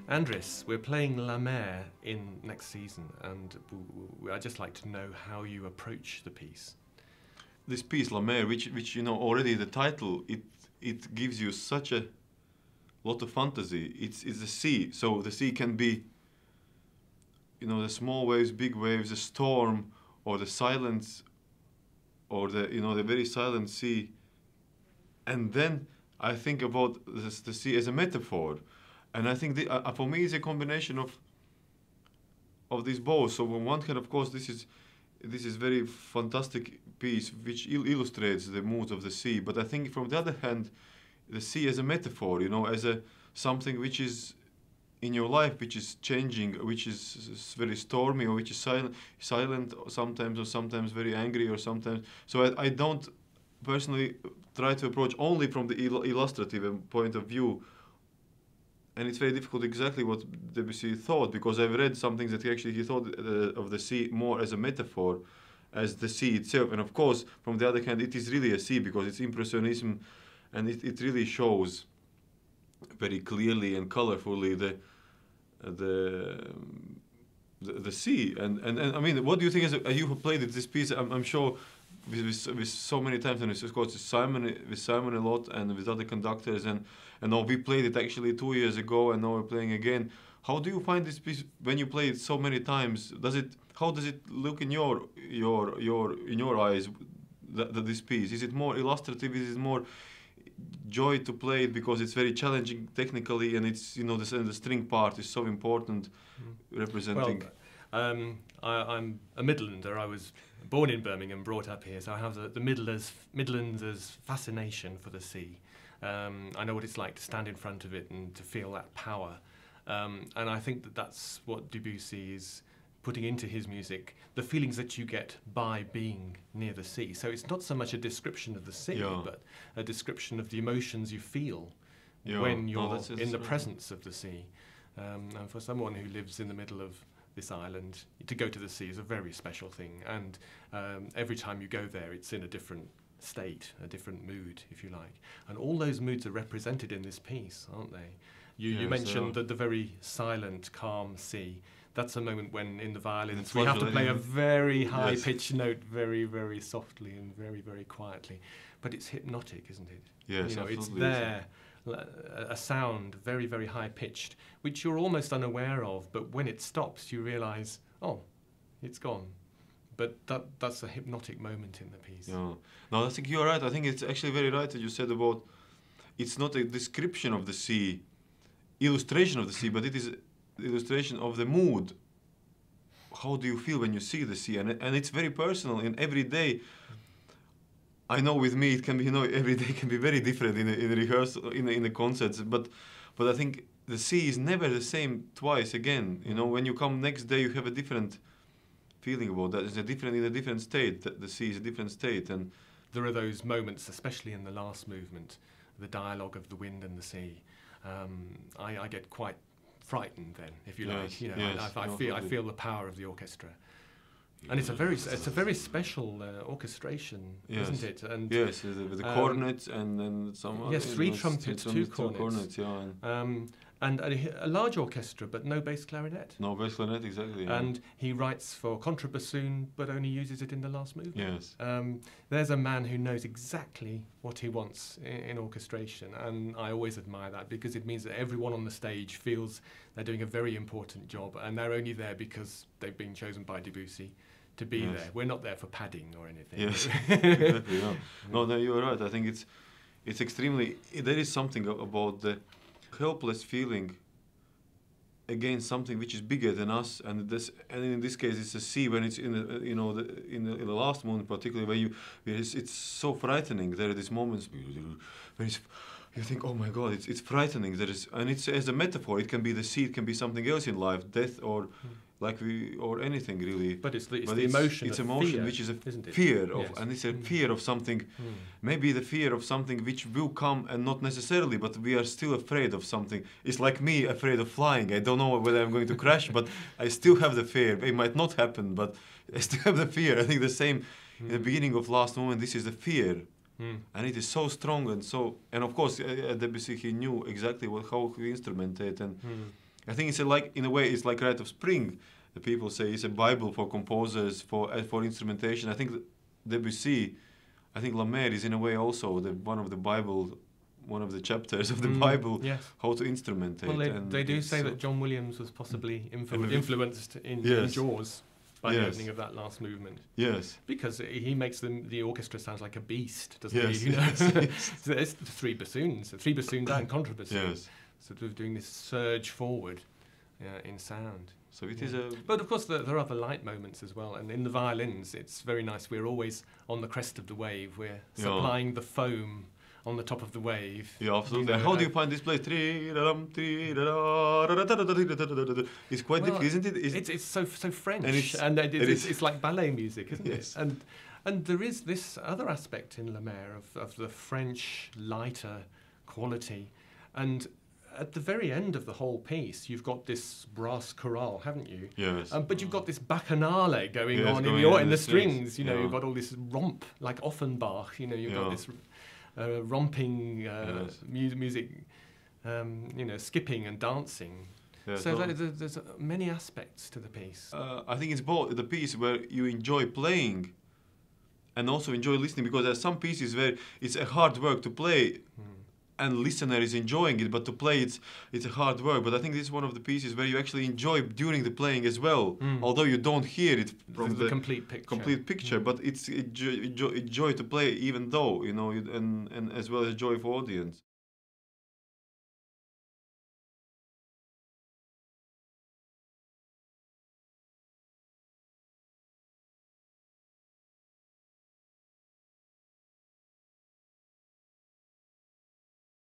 Andris, we're playing La Mer in next season, and I'd just like to know how you approach the piece. This piece, La Mer, which you know already the title, it gives you such a lot of fantasy. It's the sea, so the sea can be, you know, the small waves, big waves, the storm, or the silence, or the the very silent sea. And then I think about the sea as a metaphor. And I think for me, it's a combination of these both. So on one hand, of course, this is very fantastic piece which illustrates the moods of the sea. But I think from the other hand, the sea as a metaphor, you know, as a something which is in your life, which is changing, which is very stormy, or which is silent sometimes, or sometimes very angry, or sometimes. So I don't personally try to approach only from the illustrative point of view. And it's very difficult exactly what Debussy thought, because I've read some things that he thought of the sea more as a metaphor, as the sea itself. And of course, from the other hand, it is really a sea, because it's Impressionism, and it really shows very clearly and colorfully the sea. And I mean, what do you think, as you have played this piece? I'm sure with so many times, and of course with Simon a lot, and with other conductors, and now we played it actually 2 years ago, and now we're playing again. How do you find this piece when you play it so many times? How does it look in your eyes? This piece, is it more illustrative? Is it more joy to play it because it's very challenging technically, and it's the string part is so important, representing. Well, I'm a Midlander. I was born in Birmingham, brought up here, so I have the Midlanders' fascination for the sea. I know what it's like to stand in front of it and to feel that power. And I think that's what Debussy is putting into his music, the feelings that you get by being near the sea. So it's not so much a description of the sea, but a description of the emotions you feel when you're in the presence of the sea. And for someone who lives in the middle of this island, to go to the sea is a very special thing. And every time you go there, it's in a different state, a different mood, if you like. And all those moods are represented in this piece, aren't they? You mentioned the very silent, calm sea. That's a moment when, in the violins, we have to play a very high-pitched note very, very softly and very, very quietly. But it's hypnotic, isn't it? Yes, absolutely. It's there, a sound very, very high-pitched, which you're almost unaware of, but when it stops, you realise, oh, it's gone. But that's a hypnotic moment in the piece. Yeah. No, I think you're right. I think it's actually very right that you said about, it's not a description of the sea, illustration of the sea, but it is illustration of the mood. How do you feel when you see the sea? And it's very personal. In every day, I know with me it can be, every day can be very different in a rehearsal, in the concerts. But I think the sea is never the same twice again. When you come next day, you have a different feeling about that. It's in a different state. The sea is a different state. And there are those moments, especially in the last movement, the dialogue of the wind and the sea. I get quite frightened then, if you like. I feel the power of the orchestra, and it's a very special orchestration, isn't it? And yes, with the cornets and then some. Yes, three trumpets, two cornets. And a large orchestra, but no bass clarinet. No bass clarinet, exactly. And he writes for contrabassoon, but only uses it in the last movement. Yes. There's a man who knows exactly what he wants in orchestration, and I always admire that, because it means that everyone on the stage feels they're doing a very important job, and they're only there because they've been chosen by Debussy to be there. We're not there for padding or anything. Yes, exactly. No, you're right. I think it's extremely. There is something about the helpless feeling against something which is bigger than us, and in this case it's a sea. When it's in the last moment, particularly where it's so frightening. There are these moments where you think, oh my God, it's frightening. And it's as a metaphor. It can be the sea, it can be something else in life, death, or or anything really. But it's the emotion. It's of emotion, fear, which is a isn't it? fear of, Yes. and it's a fear of something. Maybe the fear of something which will come, and not necessarily, but we are still afraid of something. It's like me afraid of flying. I don't know whether I'm going to crash, but I still have the fear. It might not happen, but I still have the fear. I think the same in the beginning of Last Moment. This is the fear. And it is so strong and of course Debussy, he knew exactly how he instrumented, and I think it's in a way it's like Rite of Spring. The people say it's a Bible for composers for instrumentation. I think Debussy, I think La Mer is in a way also one of the chapters of the Bible, yes. how to instrument it. Well, they do say that John Williams was possibly influenced in Jaws. By the opening of that last movement. Yes. Because he makes the orchestra sounds like a beast, doesn't yes. he? You know? Yes. So it's three bassoons and contrabassoon. Yes. Sort of doing this surge forward in sound. So it is a... But of course there are other light moments as well. And in the violins, it's very nice. We're always on the crest of the wave. We're supplying the foam on the top of the wave. Yeah, absolutely. You know, how do you find this place? It's quite difficult, isn't it? It's so French, and it's like ballet music, isn't yes. it? And there is this other aspect in La Mer of the French lighter quality, and at the very end of the whole piece, you've got this brass chorale, haven't you? Yes. But you've got this bacchanale going on in the strings. You know, you've got all this romp like Offenbach. You know, you've got this. Romping music, skipping and dancing. Yeah, so there's many aspects to the piece. I think it's both the piece where you enjoy playing and also enjoy listening, because there are some pieces where it's a hard work to play and listener is enjoying it, but to play it's a hard work. But I think this is one of the pieces where you actually enjoy during the playing as well, although you don't hear it from the complete picture. But it's a joy to play, even though, and as well as joy for audience.